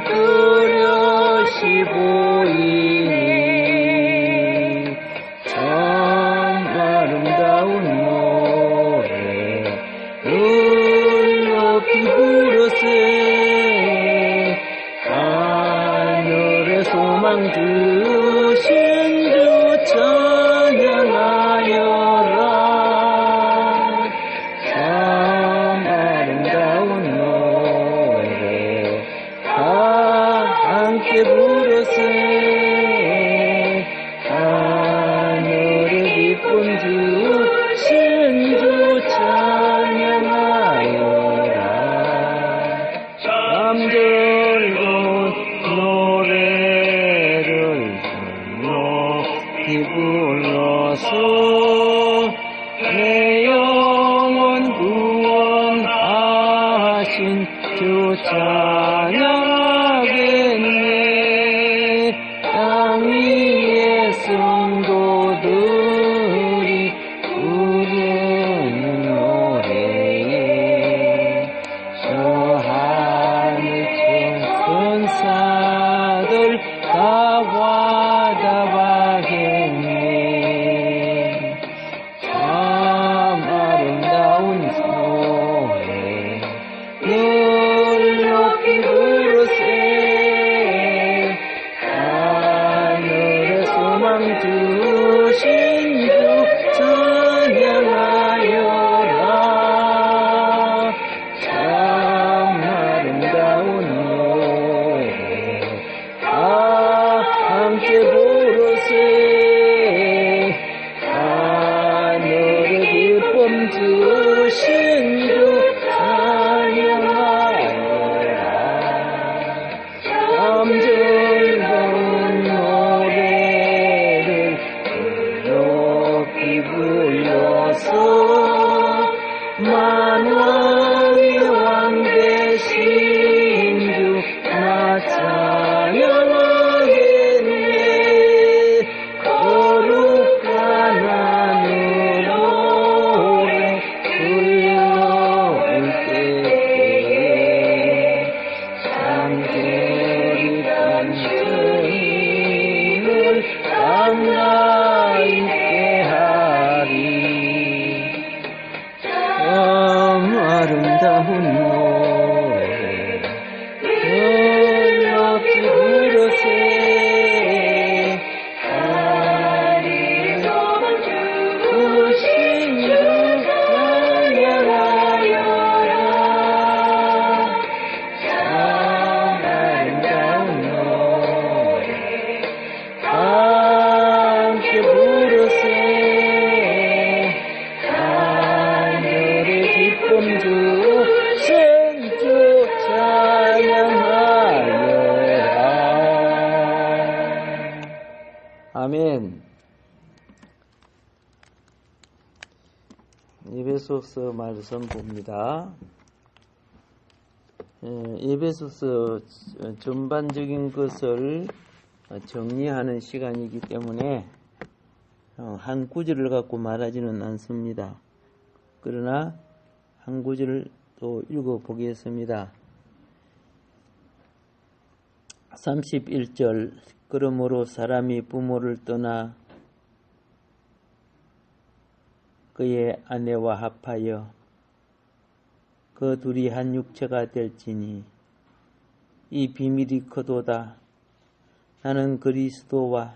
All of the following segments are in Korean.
그릇이 보이니 참 아름다운 노래 늘 높이 부르세 하늘의 소망 주신 주 찬양하여라 참 아름다운 노래 다 함께 부르세 하늘의 기쁨 주신 주 찬양하여라 참 즐거운 노래를 높이 불러서 내 영혼 구원하신 주 찬양하겠네 땅 위의 성도들이 부르는 노래에 저 하늘 천사들 다 화답하겠네 참 아름다운 노래 늘 높이 부르세 하늘의 소망 주신 주 찬양하여라 참 아름다운 노래 다 함께 부르세 하늘의 기쁨 주신 주 찬양하여라 참 즐거운 노래를 높이 불러서 만왕의 왕 되신 주 나 찬양하겠네 거룩한 하늘 노래 불러올 때에 상절이 단전을 감나있게 하리 참 아름다운 노래 높이 부르세 하늘의 소망 주신 주 찬양하여라 참 아름다운 노래 함께 부르세 하늘의 기쁨 주신 주 찬양하여라 아멘. 에베소서 말씀 봅니다. 에베소서 전반적인 것을 정리하는 시간이기 때문에 한 구절을 갖고 말하지는 않습니다. 그러나 한 구절을 또 읽어보겠습니다. 31절 그러므로 사람이 부모를 떠나 그의 아내와 합하여 그 둘이 한 육체가 될지니 이 비밀이 크도다. 나는 그리스도와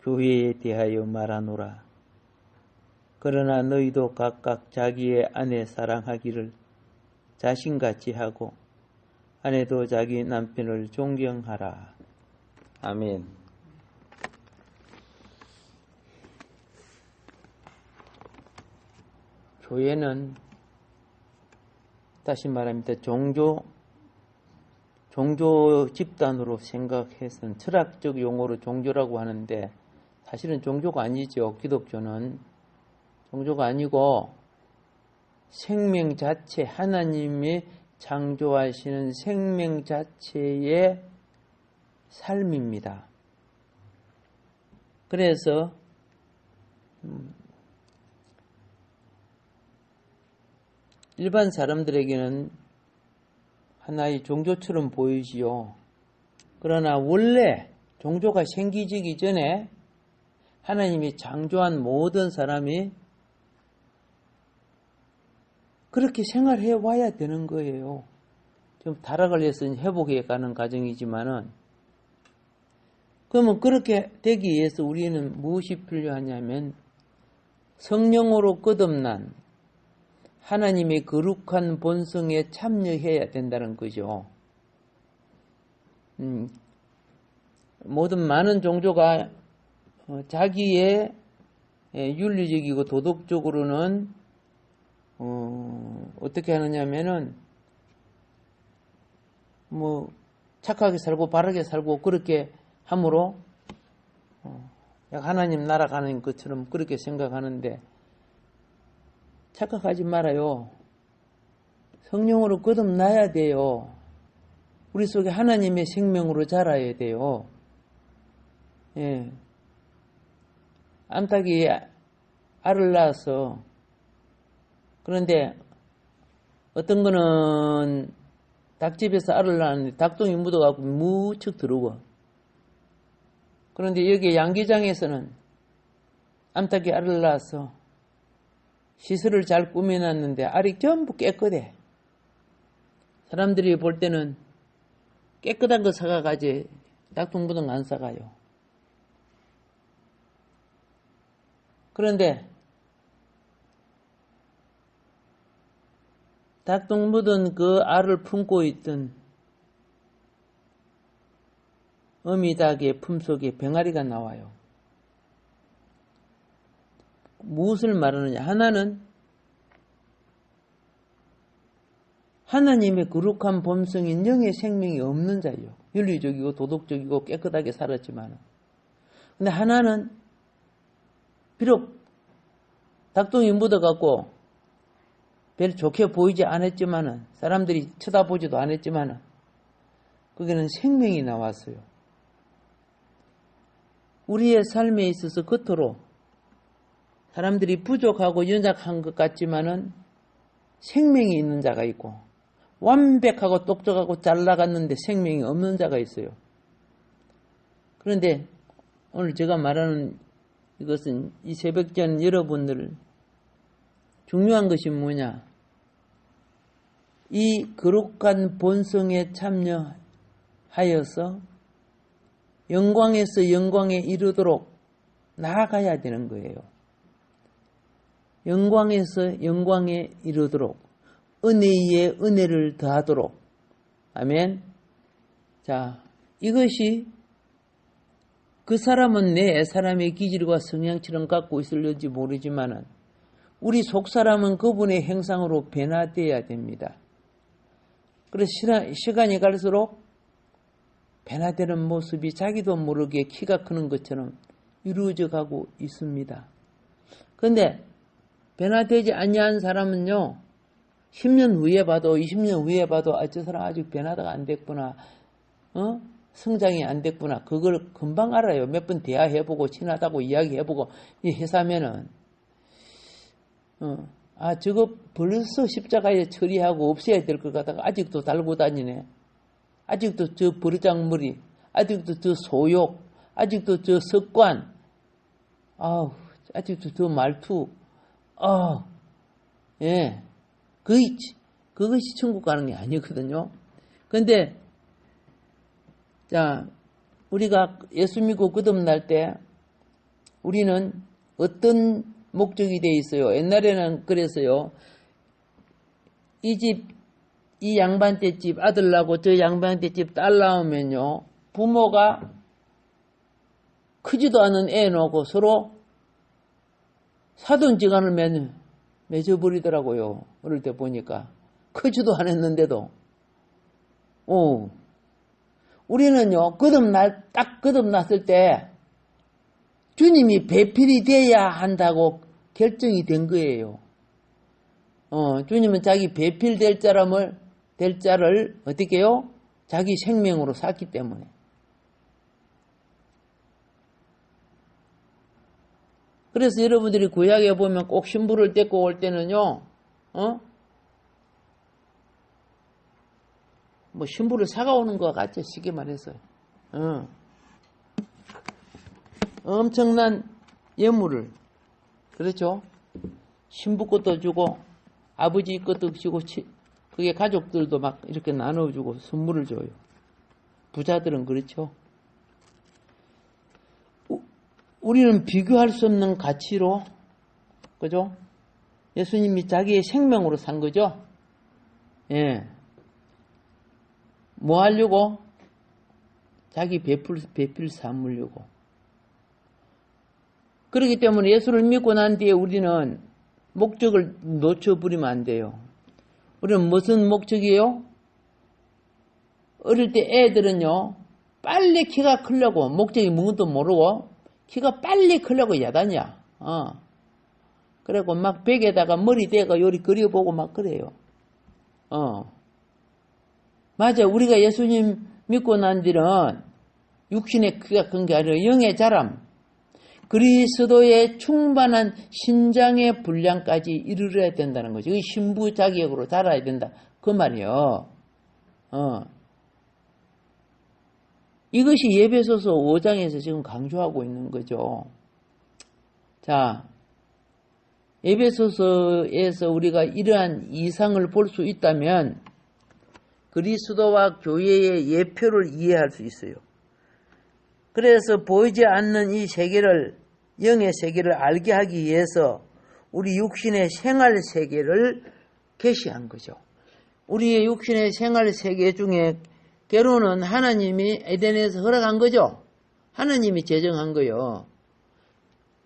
교회에 대하여 말하노라. 그러나 너희도 각각 자기의 아내 사랑하기를 자신같이 하고 아내도 자기 남편을 존경하라. 아멘. 교회는 다시 말합니다. 종교 집단으로 생각해서는 철학적 용어로 종교라고 하는데 사실은 종교가 아니죠. 기독교는 종교가 아니고 생명 자체, 하나님이 창조하시는 생명 자체의 삶입니다. 그래서 일반 사람들에게는 하나의 종교처럼 보이지요. 그러나 원래 종교가 생기기 전에 하나님이 창조한 모든 사람이 그렇게 생활해 와야 되는 거예요. 좀 타락을 해서 회복해 가는 과정이지만은, 그러면 그렇게 되기 위해서 우리는 무엇이 필요하냐면 성령으로 거듭난 하나님의 거룩한 본성에 참여해야 된다는 거죠. 모든 많은 종교가 자기의 윤리적이고 도덕적으로는 어떻게 하느냐면은 뭐 착하게 살고 바르게 살고 그렇게 함으로 하나님 나라 가는 것처럼 그렇게 생각하는데, 착각하지 말아요. 성령으로 거듭나야 돼요. 우리 속에 하나님의 생명으로 자라야 돼요. 예. 암탉이 알을 낳았어. 그런데 어떤 거는 닭집에서 알을 낳았는데 닭똥이 묻어갖고 무척 들어오고, 그런데 여기 양계장에서는 암탉이 알을 낳았어. 시설을 잘 꾸며놨는데 알이 전부 깨끗해. 사람들이 볼 때는 깨끗한 거 사가가지 닭똥 묻은 거 안 사가요. 그런데 닭똥 묻은 그 알을 품고 있던 어미닭의 품속에 병아리가 나와요. 무엇을 말하느냐? 하나는 하나님의 거룩한 본성인 영의 생명이 없는 자예요. 윤리적이고 도덕적이고 깨끗하게 살았지만, 근데 하나는 비록 닭똥이 묻어갖고 별 좋게 보이지 않았지만은, 사람들이 쳐다보지도 않았지만은 거기는 생명이 나왔어요. 우리의 삶에 있어서 겉으로 사람들이 부족하고 연약한 것 같지만은 생명이 있는 자가 있고, 완벽하고 똑똑하고 잘 나갔는데 생명이 없는 자가 있어요. 그런데 오늘 제가 말하는 이것은 이 새벽전 여러분들 중요한 것이 뭐냐? 이 거룩한 본성에 참여하여서 영광에서 영광에 이르도록 나아가야 되는 거예요. 영광에서 영광에 이르도록, 은혜에 은혜를 더하도록. 아멘. 자, 이것이 그 사람은 내 사람의 기질과 성향처럼 갖고 있을지 모르지만은 우리 속사람은 그분의 형상으로 변화되어야 됩니다. 그래서 시간이 갈수록 변화되는 모습이 자기도 모르게 키가 크는 것처럼 이루어져 가고 있습니다. 그런데 변화되지 아니한 사람은요, 10년 후에 봐도 20년 후에 봐도 저 사람 아직 변화가 안 됐구나, 성장이 안 됐구나, 그걸 금방 알아요. 몇 번 대화해보고 친하다고 이야기해보고 해서면은 저거 벌써 십자가에 처리하고 없애야 될 것 같다가 아직도 달고 다니네. 아직도 저 버르장머리, 아직도 저 소욕, 아직도 저 습관, 아직도 저 말투, 예, 그것이 천국 가는 게 아니거든요. 근데, 자, 우리가 예수 믿고 거듭날 때 우리는 어떤 목적이 되어 있어요? 옛날에는 그랬어요. 이 양반떼 집 아들 나고 저 양반떼 집 딸 나오면요, 부모가 크지도 않은 애 놓고 서로 사돈지간을 맺어버리더라고요. 어릴 때 보니까. 크지도 않았는데도. 우리는요, 딱 거듭났을 때 주님이 배필이 돼야 한다고 결정이 된 거예요. 주님은 자기 배필 될 자를 어떻게 해요? 자기 생명으로 샀기 때문에. 그래서 여러분들이 구약에 보면 꼭 신부를 데리고 올 때는요, 뭐 신부를 사가오는 것 같죠. 쉽게 말해서. 엄청난 예물을, 그렇죠? 신부 것도 주고 아버지 것도 주고 그게 가족들도 막 이렇게 나눠주고 선물을 줘요. 부자들은 그렇죠. 우리는 비교할 수 없는 가치로, 그죠? 예수님이 자기의 생명으로 산 거죠. 예. 뭐 하려고? 자기 배필 삼으려고. 그렇기 때문에 예수를 믿고 난 뒤에 우리는 목적을 놓쳐버리면 안 돼요. 우리는 무슨 목적이에요? 어릴 때 애들은요, 빨리 키가 크려고, 목적이 뭔것도 모르고, 키가 빨리 크려고 야단이야. 그래고 막 벽에다가 머리 대고 요리 그려보고 막 그래요. 맞아. 우리가 예수님 믿고 난 뒤는 육신의 키가 큰 게 아니라 영의 자람, 그리스도의 충만한 신장의 분량까지 이르러야 된다는 거죠. 이 신부 자격으로 자라야 된다. 그 말이에요. 이것이 에베소서 5장에서 지금 강조하고 있는 거죠. 자, 에베소서에서 우리가 이러한 이상을 볼 수 있다면 그리스도와 교회의 예표를 이해할 수 있어요. 그래서 보이지 않는 이 세계를, 영의 세계를 알게 하기 위해서 우리 육신의 생활 세계를 계시한 거죠. 우리의 육신의 생활 세계 중에 결혼은 하나님이 에덴에서 허락한 거죠. 하나님이 제정한 거요.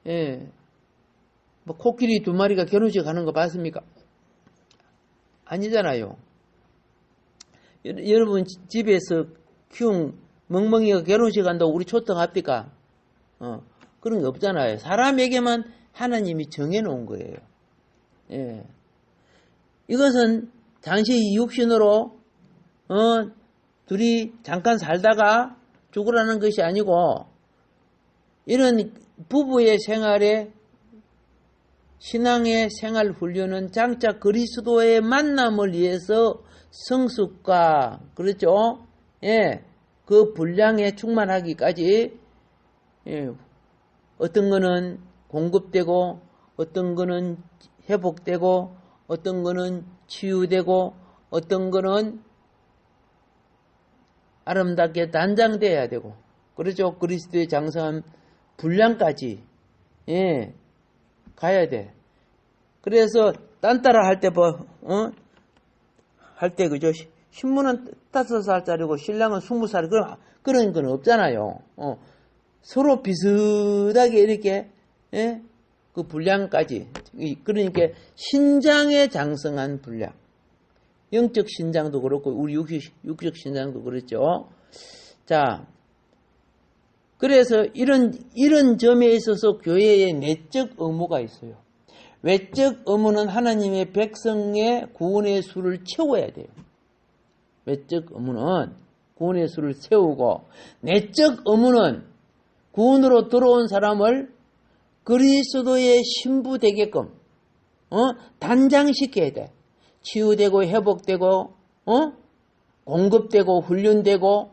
예. 뭐 코끼리 2마리가 결혼식 하는 거 봤습니까? 아니잖아요. 여러분 집에서 키운 멍멍이가 결혼식 한다고 우리 초청합니까? 그런 게 없잖아요. 사람에게만 하나님이 정해놓은 거예요. 예. 이것은 당시 육신으로 둘이 잠깐 살다가 죽으라는 것이 아니고, 이런 부부의 생활에, 신앙의 생활 훈련은 장차 그리스도의 만남을 위해서 성숙과, 그렇죠? 예, 그 분량에 충만하기까지, 예, 어떤 거는 공급되고, 어떤 거는 회복되고, 어떤 거는 치유되고, 어떤 거는 아름답게 단장되어야 되고, 그렇죠? 그리스도의 장성한 분량까지, 예, 가야 돼. 그래서 딴따라 할 때 할 때 그죠? 신부는 5살짜리고 신랑은 20살, 그런 건 없잖아요. 서로 비슷하게 이렇게, 예? 그 분량까지. 그러니까 신장의 장성한 분량. 영적 신장도 그렇고 우리 육적 신장도 그렇죠. 자, 그래서 이런 점에 있어서 교회의 내적 의무가 있어요. 외적 의무는 하나님의 백성의 구원의 수를 채워야 돼요. 외적 의무는 구원의 수를 채우고, 내적 의무는 구원으로 들어온 사람을 그리스도의 신부 되게끔 단장시켜야 돼. 치유되고 회복되고 공급되고 훈련되고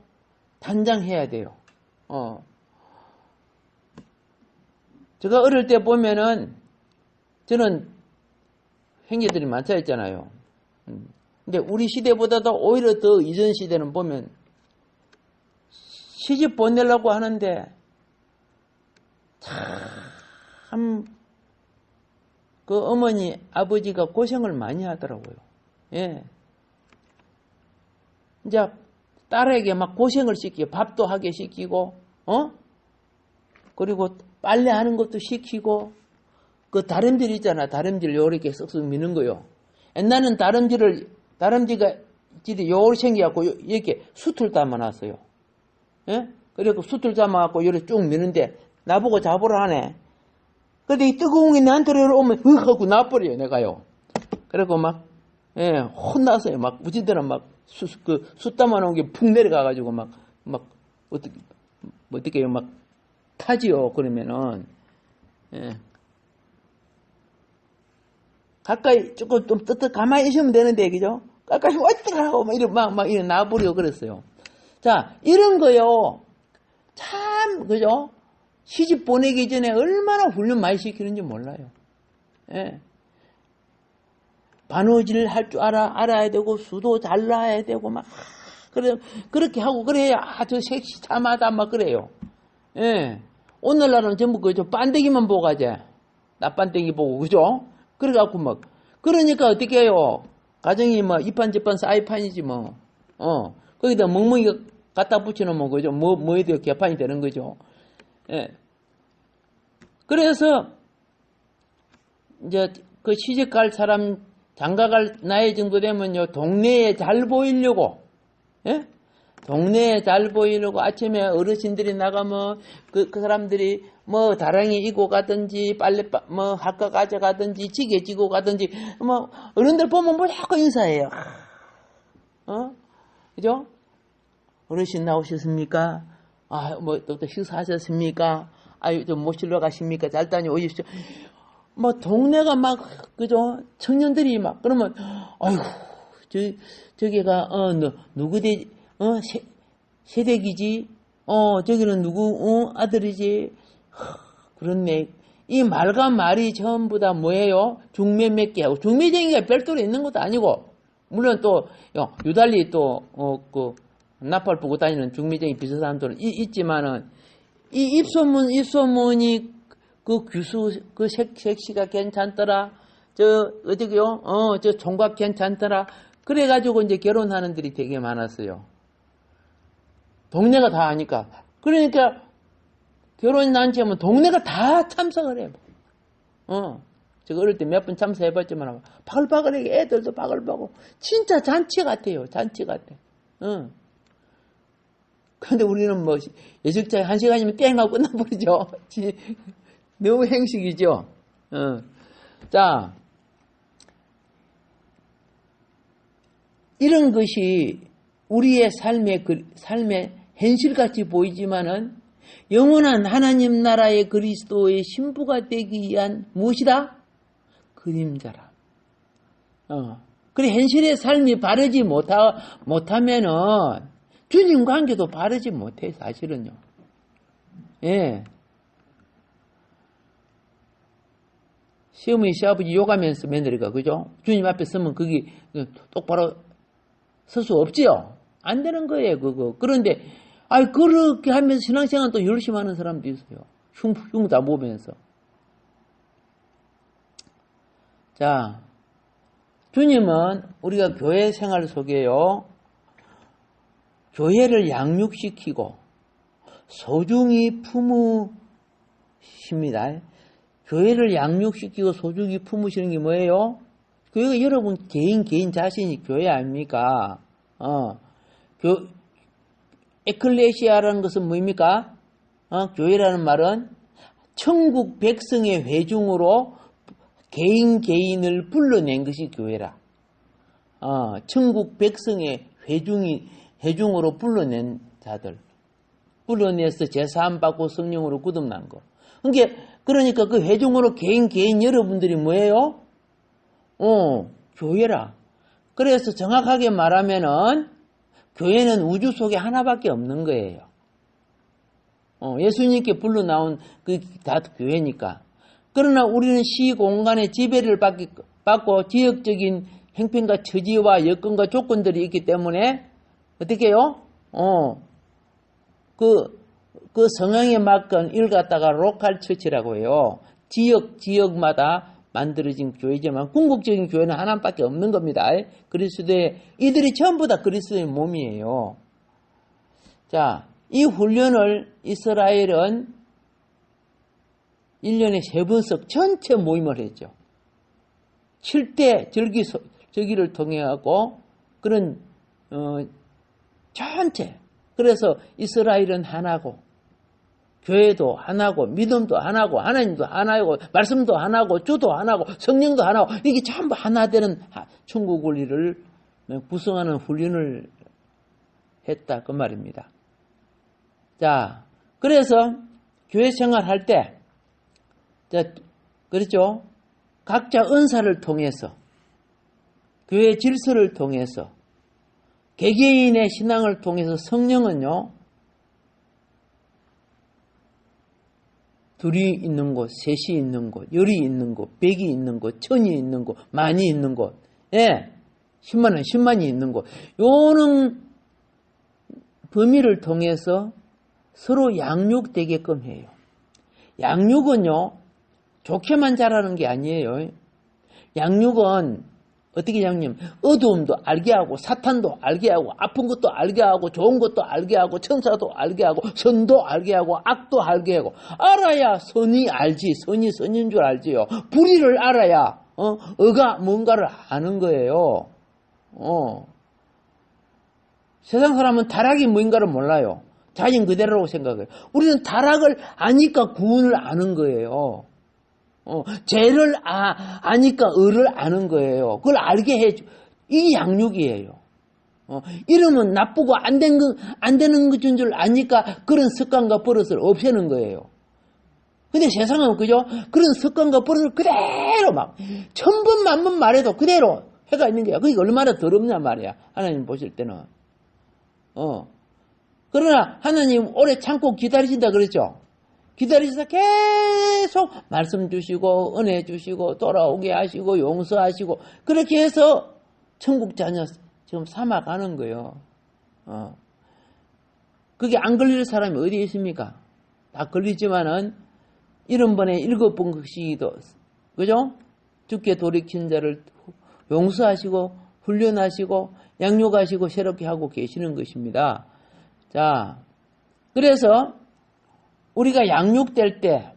단장해야 돼요. 제가 어릴 때 보면은 저는 형제들이 많다 했잖아요. 근데 우리 시대보다도 오히려 더 이전 시대는 보면 시집 보내려고 하는데 참 그 어머니 아버지가 고생을 많이 하더라고요. 예. 이제 딸에게 막 고생을 시키고 밥도 하게 시키고 그리고 빨래하는 것도 시키고, 그 다람쥐 있잖아. 다람쥐를 요렇게 쓱쓱 미는 거요. 옛날에는 다람쥐가 요렇게 생겨갖고 이렇게 숯을 담아놨어요. 예? 그리고 숯을 담아갖고 요렇게 쭉 미는데 나보고 잡으라 하네. 근데 이 뜨거운 게 나한테 오면 하고 놔버려요, 내가요. 그리고 막, 예, 혼났어요. 막, 무지들은 막, 숯 담아놓은 게 푹 내려가가지고 어떻게 막 타지요. 그러면은, 예. 가까이 조금 좀 가만히 있으면 되는데, 그죠? 깔깔이 어떡하라고 막 이래 나버리고 그랬어요. 자, 이런 거요. 참, 그죠? 시집 보내기 전에 얼마나 훈련 많이 시키는지 몰라요. 예. 바느질 할 줄 알아야 되고, 수도 잘 놔야 되고, 막, 그렇게 하고, 그래야 아주 섹시 참하다, 막 그래요. 예. 오늘날은 전부 그죠? 반대기만 보고 가지. 납반대기 보고, 그죠? 그래갖고 막, 그러니까 어떻게 해요? 가정이 뭐, 이판저판 사이판이지 뭐. 거기다 멍멍이 갖다 붙여놓으면, 그죠? 뭐에 대해 개판이 되는 거죠. 예. 그래서, 이제, 그 시집 갈 사람, 장가 갈 나이 정도 되면요, 동네에 잘 보이려고, 예? 동네에 잘 보이려고 아침에 어르신들이 나가면 그 사람들이 뭐 다랑이 이고 가든지 빨래 뭐 학과 가져가든지 지게 지고 가든지 뭐 어른들 보면 뭐 자꾸 인사해요. 그죠? 어르신 나오셨습니까? 뭐 또 식사하셨습니까? 좀 모시러 가십니까? 잘 다녀오십시오. 뭐 동네가 막 그죠? 청년들이 막 그러면 아이고 저기가 누구대 세대기지? 저기는 누구 아들이지? 그렇네. 이 말과 말이 전부 다 뭐예요? 중매 몇 개 하고 중매쟁이가 별도로 있는 것도 아니고 물론 또 유달리 또 그 나팔 보고 다니는 중매쟁이 비슷한 사람들은 있지만은 이 입소문이 그 규수 그 색시가 괜찮더라. 저 어디요? 저 총각 괜찮더라. 그래가지고 이제 결혼하는 들이 되게 많았어요. 동네가 다 아니까. 그러니까 결혼 난치 하면 동네가 다 참석을 해. 제가 어릴 때 몇 번 참석해봤지만 바글바글하게 애들도 바글바글. 진짜 잔치 같아요. 잔치 같아. 근데 우리는 뭐 예식장에 1시간이면 땡 하고 끝나버리죠. 너무 행식이죠. 자, 이런 것이 우리의 삶의 현실같이 보이지만은 영원한 하나님 나라의 그리스도의 신부가 되기 위한 무엇이다? 그림자라. 그래 현실의 삶이 바르지 못하면은 주님 관계도 바르지 못해 사실은요. 예. 시어머니 시아버지 욕하면서 며느리가 그죠? 주님 앞에 서면 거기 똑바로 설 수 없지요. 안 되는 거예요 그거. 그런데 그렇게 하면서 신앙생활 또 열심히 하는 사람도 있어요. 흉 다 보면서. 자, 주님은 우리가 교회 생활 속에요. 교회를 양육시키고 소중히 품으십니다. 교회를 양육시키고 소중히 품으시는 게 뭐예요? 교회가 여러분 개인 자신이 교회 아닙니까? 에클레시아라는 것은 뭡니까? 교회라는 말은 천국 백성의 회중으로 개인을 불러낸 것이 교회라. 천국 백성의 회중으로 불러낸 자들. 불러내서 제사함 받고 성령으로 거듭난 거. 그러니까 그 회중으로 개인 여러분들이 뭐예요? 교회라. 그래서 정확하게 말하면은 교회는 우주 속에 하나밖에 없는 거예요. 예수님께 불러 나온 그 다 교회니까. 그러나 우리는 시공간의 지배를 받고 지역적인 형편과 처지와 여건과 조건들이 있기 때문에 어떻게 해요? 그 성향에 맞건 이를 갖다가 로컬 처치라고 해요. 지역마다 만들어진 교회지만 궁극적인 교회는 하나밖에 없는 겁니다. 그리스도의 이들이 전부 다 그리스도의 몸이에요. 자, 이 훈련을 이스라엘은 1년에 3번씩 전체 모임을 했죠. 7대 절기를 통해 갖고 그런 전체. 그래서 이스라엘은 하나고 교회도 하나고 믿음도 하나고 하나님도 하나고 말씀도 하나고 주도 하나고 성령도 하나고 이게 전부 하나 되는 천국 원리를 구성하는 훈련을 했다 그 말입니다. 자, 그래서 교회 생활할 때 그렇죠? 각자 은사를 통해서 교회 질서를 통해서 개개인의 신앙을 통해서 성령은요, 둘이 있는 곳, 셋이 있는 곳, 열이 있는 곳, 백이 있는 곳, 천이 있는 곳, 만이 있는 곳, 예, 10만원, 10만이 있는 곳, 요는 범위를 통해서 서로 양육되게끔 해요. 양육은요, 좋게만 자라는 게 아니에요. 양육은 어떻게 양육? 어두움도 알게 하고, 사탄도 알게 하고, 아픈 것도 알게 하고, 좋은 것도 알게 하고, 천사도 알게 하고, 선도 알게 하고, 악도 알게 하고, 알아야 선이 알지. 선이 선인 줄 알지요. 불의를 알아야 어가 뭔가를 아는 거예요. 세상 사람은 타락이 뭔가를 몰라요. 자신 그대로라고 생각해요. 우리는 타락을 아니까 구원을 아는 거예요. 죄를 아니까 의를 아는 거예요. 그걸 알게 해줘. 이게 양육이에요. 이러면 나쁘고 안 되는 것인 줄 아니까 그런 습관과 버릇을 없애는 거예요. 근데 세상은 그죠? 그런 습관과 버릇을 그대로 막 1000번 만번 말해도 그대로 해가 있는 거야. 그게 얼마나 더럽냐 말이야. 하나님 보실 때는. 그러나 하나님 오래 참고 기다리신다 그랬죠? 기다리셔서 계속 말씀 주시고 은혜 주시고 돌아오게 하시고 용서하시고 그렇게 해서 천국 자녀 지금 삼아가는 거예요. 그게 안 걸릴 사람이 어디 있습니까? 다 걸리지만은 70번에 7번 것이기도 그죠? 죽게 돌이킨 자를 용서하시고 훈련하시고 양육하시고 새롭게 하고 계시는 것입니다. 자, 그래서 우리가 양육될 때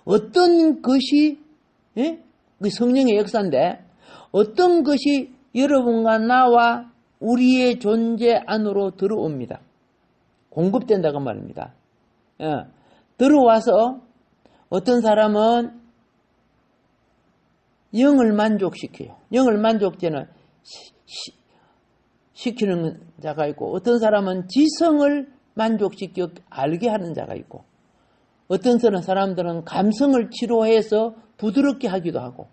어떤 것이 그 성령의 역사인데 어떤 것이 여러분과 나와 우리의 존재 안으로 들어옵니다. 공급된다고 말입니다. 들어와서 어떤 사람은 영을 만족시켜요. 영을 만족되는 시키는 자가 있고 어떤 사람은 지성을 만족시켜 알게 하는 자가 있고 어떤 사람들은 감성을 치료해서 부드럽게 하기도 하고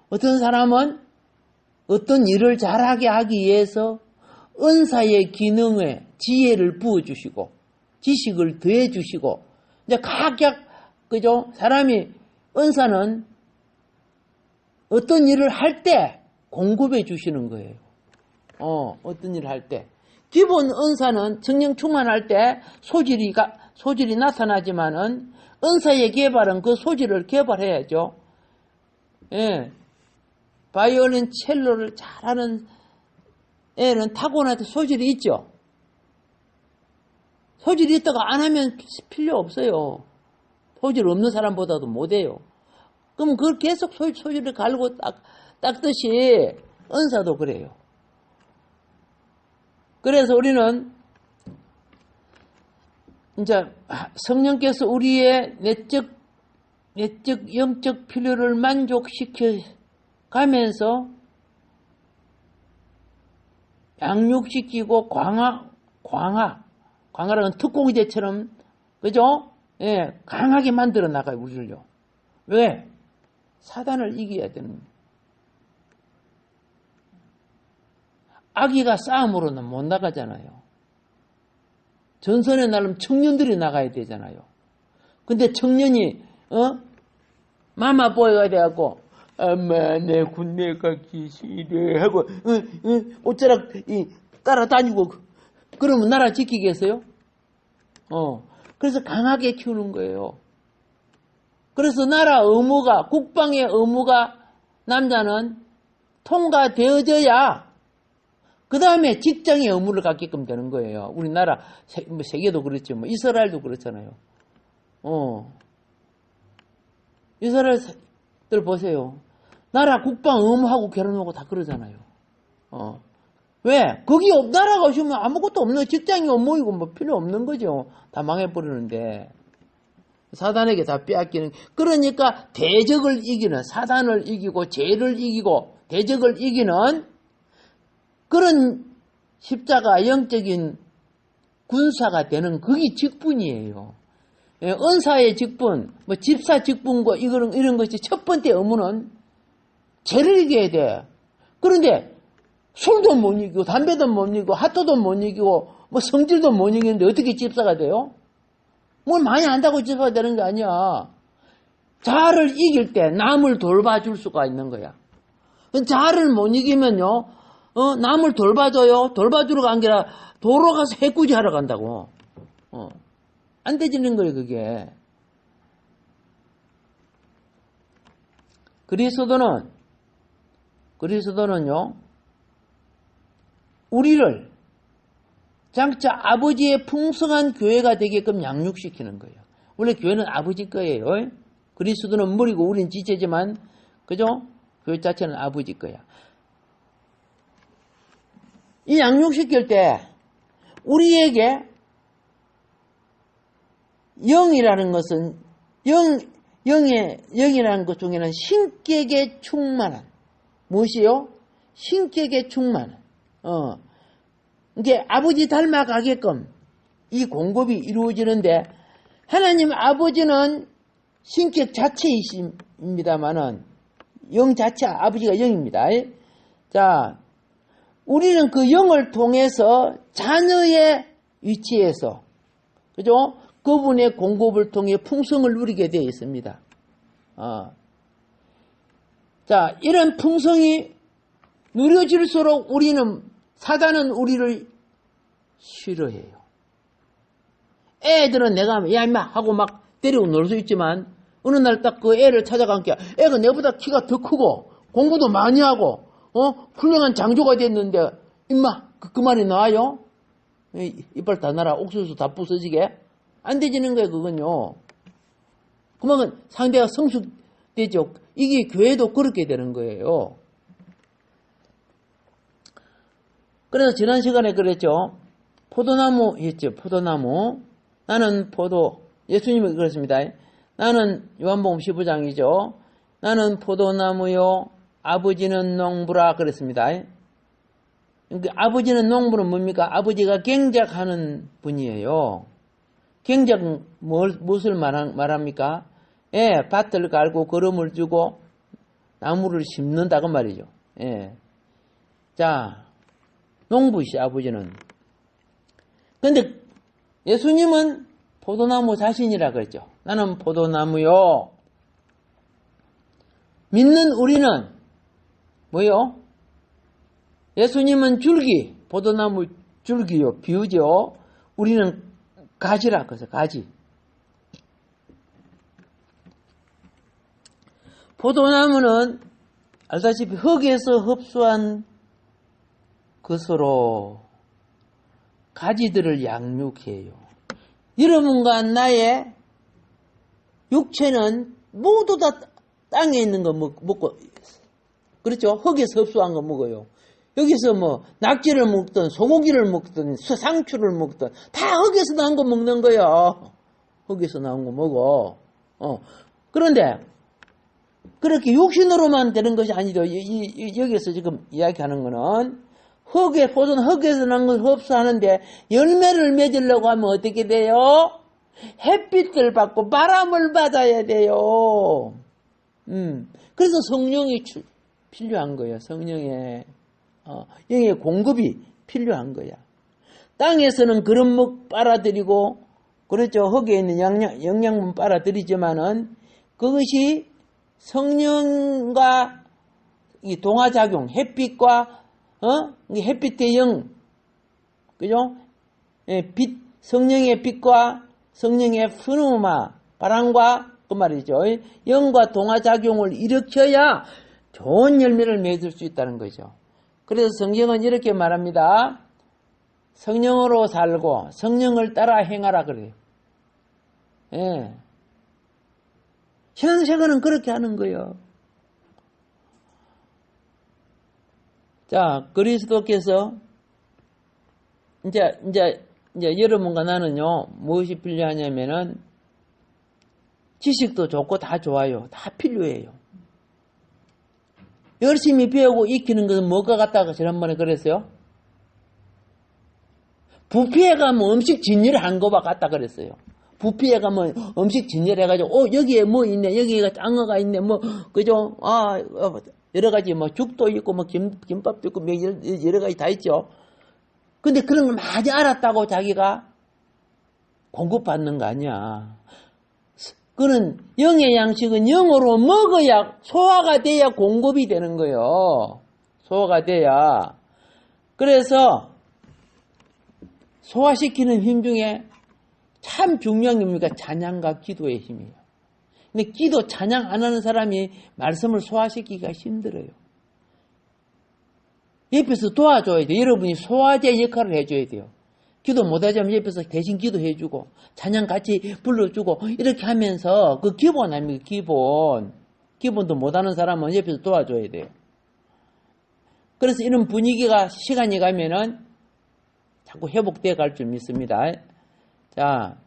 어떤 사람은 어떤 일을 잘하게 하기 위해서 은사의 기능에 지혜를 부어주시고 지식을 더해주시고 이제 각각 그죠? 사람이 은사는 어떤 일을 할 때 공급해 주시는 거예요. 어떤 일을 할 때. 기본 은사는 성령 충만할 때 소질이 나타나지만은 은사의 개발은 그 소질을 개발해야죠. 예. 바이올린, 첼로를 잘하는 애는 타고나도 소질이 있죠. 소질이 있다가 안 하면 필요 없어요. 소질 없는 사람보다도 못해요. 그럼 그걸 계속 소질을 갈고 닦듯이 은사도 그래요. 그래서 우리는 이제 성령께서 우리의 내적 영적 필요를 만족시켜 가면서 양육시키고 광활한 특공대처럼 그죠? 예, 강하게 만들어 나가요 우리를요. 왜? 사단을 이겨야 되는. 아기가 싸움으로는 못 나가잖아요. 전선에 나름 청년들이 나가야 되잖아요. 근데 청년이 마마보이가 돼갖고 엄마 내 군대 가기 싫어 하고 옷자락 따라다니고 그러면 나라 지키겠어요? 그래서 강하게 키우는 거예요. 그래서 나라 의무가 국방의 의무가 남자는 통과되어져야 그 다음에 직장의 의무를 갖게끔 되는 거예요. 우리나라 세계도 그렇죠. 뭐 이스라엘도 그렇잖아요. 이스라엘들 보세요. 나라 국방 의무하고 결혼하고 다 그러잖아요. 왜? 거기 나라가 없으면 아무것도 없는 직장이 업무이고 뭐 필요 없는 거죠. 다 망해버리는데. 사단에게 다 빼앗기는. 그러니까 대적을 이기는, 사단을 이기고 죄를 이기고 대적을 이기는 그런 십자가 영적인 군사가 되는 그게 직분이에요. 은사의 직분, 뭐 집사 직분과 이런 것이 첫 번째 의무는 죄를 이겨야 돼. 그런데 술도 못 이기고 담배도 못 이기고 핫도도 못 이기고 뭐 성질도 못 이기는데 어떻게 집사가 돼요? 뭘 많이 안다고 집사가 되는 게 아니야. 자아를 이길 때 남을 돌봐줄 수가 있는 거야. 자아를 못 이기면요, 남을 돌봐줘요. 돌봐주러 간 게 아니라 도로 가서 해꾸지 하러 간다고. 안 되지는 거예요, 그게. 그리스도는요, 우리를 장차 아버지의 풍성한 교회가 되게끔 양육시키는 거예요. 원래 교회는 아버지 거예요. 그리스도는 머리고 우리는 지체지만, 그죠? 교회 자체는 아버지 거야. 이 양육시킬 때, 우리에게 영이라는 것은, 영이라는 것 중에는 신격에 충만한, 무엇이요? 신격에 충만한, 이게 아버지 닮아가게끔 이 공급이 이루어지는데, 하나님 아버지는 신격 자체이십니다만은, 영 자체, 아버지가 영입니다. 자, 우리는 그 영을 통해서 자녀의 위치에서, 그죠? 그분의 공급을 통해 풍성을 누리게 되어 있습니다. 자, 이런 풍성이 누려질수록 사단은 우리를 싫어해요. 애들은 내가, 야, 임마! 하고 막 때리고 놀 수 있지만, 어느 날 딱 그 애를 찾아간 게, 애가 내보다 키가 더 크고, 공부도 많이 하고, 훌륭한 장조가 됐는데, 임마! 그 말이 나와요? 이빨 다 날아, 옥수수 다 부서지게? 안 되지는 거예요, 그건요. 그러면 상대가 성숙되죠. 이게 교회도 그렇게 되는 거예요. 그래서 지난 시간에 그랬죠. 포도나무 했죠. 포도나무. 나는 예수님이 그랬습니다. 나는 요한복음 15장이죠. 나는 포도나무요, 아버지는 농부라 그랬습니다. 아버지는 농부는 뭡니까? 아버지가 경작하는 분이에요. 경작 무엇을 말합니까? 예, 밭을 갈고 거름을 주고 나무를 심는다고 말이죠. 예. 자, 농부시 아버지는. 근데 예수님은 포도나무 자신이라 그랬죠. 나는 포도나무요. 믿는 우리는 뭐요? 예수님은 줄기, 포도나무 줄기요, 비유죠. 우리는 가지라 그래서 가지. 포도나무는 알다시피 흙에서 흡수한 것으로 가지들을 양육해요. 여러분과 나의 육체는 모두 다 땅에 있는 거 먹고, 그렇죠? 흙에서 흡수한 거 먹어요. 여기서 뭐 낙지를 먹든 소고기를 먹든 상추를 먹든 다 흙에서 나온 거 먹는 거예요. 흙에서 나온 거 먹어. 그런데 그렇게 육신으로만 되는 것이 아니죠. 여기서 지금 이야기하는 거는 포도는 흙에서 나온 걸 흡수하는데 열매를 맺으려고 하면 어떻게 돼요? 햇빛을 받고 바람을 받아야 돼요. 그래서 성령이 필요한 거예요. 성령의 영의 공급이 필요한 거야. 땅에서는 그런 빨아들이고, 그렇죠. 흙에 있는 영양분 빨아들이지만은 그것이 성령과 이 동화작용, 햇빛과 햇빛의 영, 그죠? 예, 성령의 빛과 성령의 푸누마, 바람과 그 말이죠. 영과 동화작용을 일으켜야 좋은 열매를 맺을 수 있다는 거죠. 그래서 성경은 이렇게 말합니다. 성령으로 살고 성령을 따라 행하라 그래요. 예. 신앙생활은 그렇게 하는 거예요. 자, 그리스도께서 이제 여러분과 나는요, 무엇이 필요하냐면은 지식도 좋고 다 좋아요. 다 필요해요. 열심히 배우고 익히는 것은 뭐가 같다고 지난번에 그랬어요? 부피에 가면 음식 진열을 한 거와 같다 그랬어요. 부피에 가면 음식 진열해가지고, 여기에 뭐 있네, 여기가 장어가 있네, 그죠? 여러 가지 뭐 죽도 있고 뭐 김밥도 있고 뭐 여러 가지 다 있죠. 근데 그런 걸 많이 알았다고 자기가 공급받는 거 아니야. 그는 영의 양식은 영으로 먹어야 소화가 돼야 공급이 되는 거예요. 소화가 돼야. 그래서 소화시키는 힘 중에 참 중요한 게 뭡니까? 찬양과 기도의 힘이에요. 근데 기도, 찬양 안 하는 사람이 말씀을 소화시키기가 힘들어요. 옆에서 도와줘야 돼요. 여러분이 소화제 역할을 해줘야 돼요. 기도 못하자면 옆에서 대신 기도해주고 찬양 같이 불러주고 이렇게 하면서 그 기본 아닙니까? 기본도 못하는 사람은 옆에서 도와줘야 돼요. 그래서 이런 분위기가 시간이 가면은 자꾸 회복돼 갈 줄 믿습니다. 자,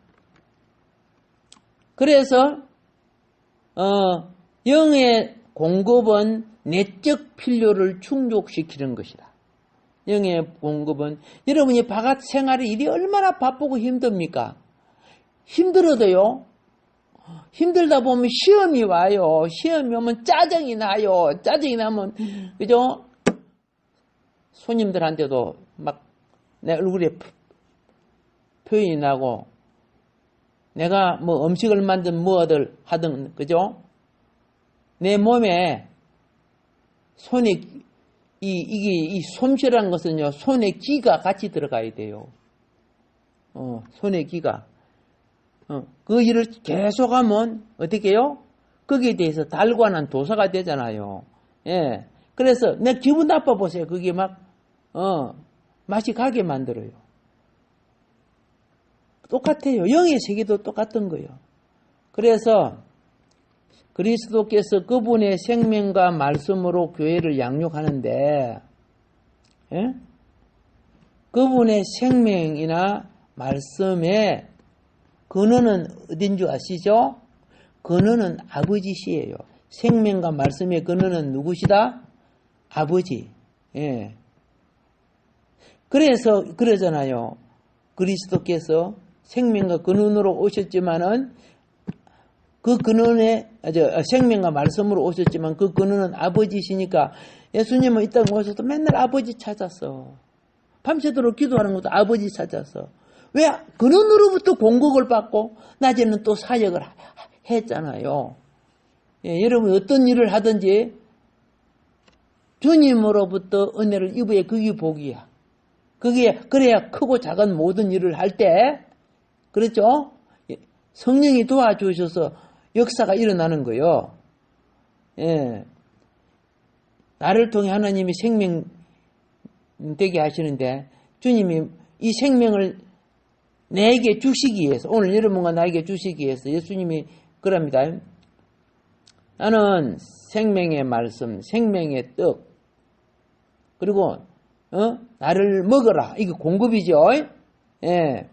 그래서 영의 공급은 내적 필요를 충족시키는 것이다. 영의 공급은 여러분이 바깥 생활이 일이 얼마나 바쁘고 힘듭니까? 힘들어도요. 힘들다 보면 시험이 와요. 시험이 오면 짜증이 나요. 짜증이 나면 그죠? 손님들한테도 막 내 얼굴에 표현이 나고 내가 뭐 음식을 만든 뭐들 하든 그죠? 내 몸에 손에 이 솜씨라는 것은요, 손에 기가 같이 들어가야 돼요. 손에 기가. 그 일을 계속하면, 어떻게 해요? 거기에 대해서 달관한 도사가 되잖아요. 예. 그래서, 내 기분 나빠 보세요. 그게 맛이 가게 만들어요. 똑같아요. 영의 세계도 똑같은 거예요. 그래서, 그리스도께서 그분의 생명과 말씀으로 교회를 양육하는데, 예? 그분의 생명이나 말씀의 근원은 어딘 줄 아시죠? 근원은 아버지시예요. 생명과 말씀의 근원은 누구시다? 아버지. 예. 그래서 그러잖아요. 그리스도께서 생명과 근원으로 오셨지만은 그 근원에 생명과 말씀으로 오셨지만 그 근원은 아버지시니까 예수님은 이 땅에 오셔서 맨날 아버지 찾았어. 밤새도록 기도하는 것도 아버지 찾았어. 왜? 근원으로부터 공급을 받고 낮에는 또 사역을 했잖아요. 예, 여러분 어떤 일을 하든지 주님으로부터 은혜를 입어야 그게 복이야. 그래야 크고 작은 모든 일을 할 때 그렇죠? 성령이 도와주셔서 역사가 일어나는 거예요. 예. 나를 통해 하나님이 생명 되게 하시는데 주님이 이 생명을 내게 주시기 위해서 오늘 여러분과 나에게 주시기 위해서 예수님이 그럽니다. 나는 생명의 말씀, 생명의 떡 그리고 나를 먹어라. 이게 공급이죠. 예.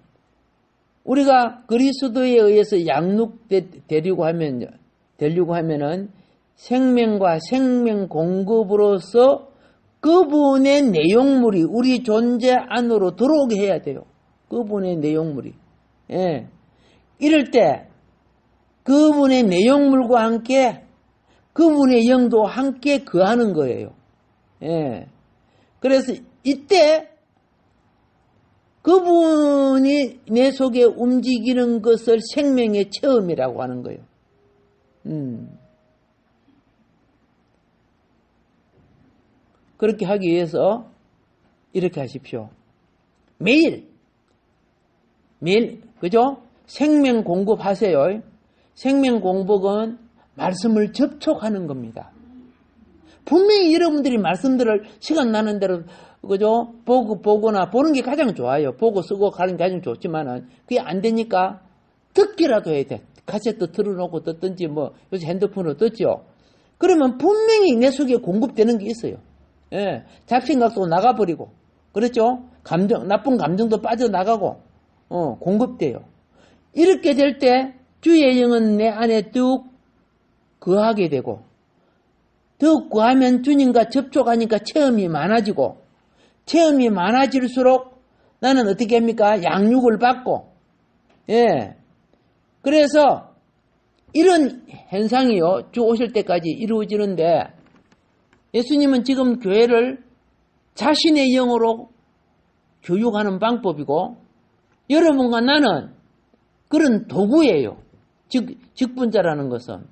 우리가 그리스도에 의해서 양육되려고 하면은 생명과 생명 공급으로서 그분의 내용물이 우리 존재 안으로 들어오게 해야 돼요. 그분의 내용물이. 예. 이럴 때 그분의 내용물과 함께 그분의 영도 함께 거하는 거예요. 예. 그래서 이때 그분이 내 속에 움직이는 것을 생명의 체험이라고 하는 거예요. 그렇게 하기 위해서 이렇게 하십시오. 매일, 그죠? 생명 공급하세요. 생명 공급은 말씀을 접촉하는 겁니다. 분명히 여러분들이 말씀들을 시간 나는 대로 그죠? 보거나 보는 게 가장 좋아요. 보고 쓰고 가는 게 가장 좋지만은 그게 안 되니까 듣기라도 해야 돼. 카세트 틀어놓고 듣든지 뭐 요새 핸드폰으로 듣죠. 그러면 분명히 내 속에 공급되는 게 있어요. 예, 잡생각도 나가버리고 그렇죠? 나쁜 감정도 빠져나가고 공급돼요. 이렇게 될 때 주의 영은 내 안에 뚝 거하게 되고 더 구하면 주님과 접촉하니까 체험이 많아지고 체험이 많아질수록 나는 어떻게 합니까? 양육을 받고 예. 그래서 이런 현상이요 주 오실 때까지 이루어지는데 예수님은 지금 교회를 자신의 영으로 교육하는 방법이고 여러분과 나는 그런 도구예요. 직분자라는 것은.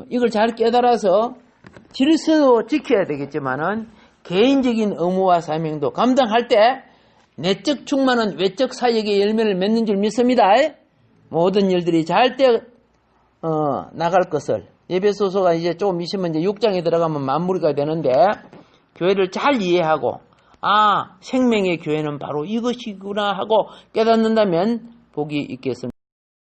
이걸 잘 깨달아서 질서도 지켜야 되겠지만은 개인적인 의무와 사명도 감당할 때 내적 충만은 외적 사역의 열매를 맺는 줄 믿습니다. 모든 일들이 잘 나갈 것을. 에베소서가 이제 조금 있으면 이제 6장에 들어가면 마무리가 되는데 교회를 잘 이해하고 생명의 교회는 바로 이것이구나 하고 깨닫는다면 복이 있겠습니다.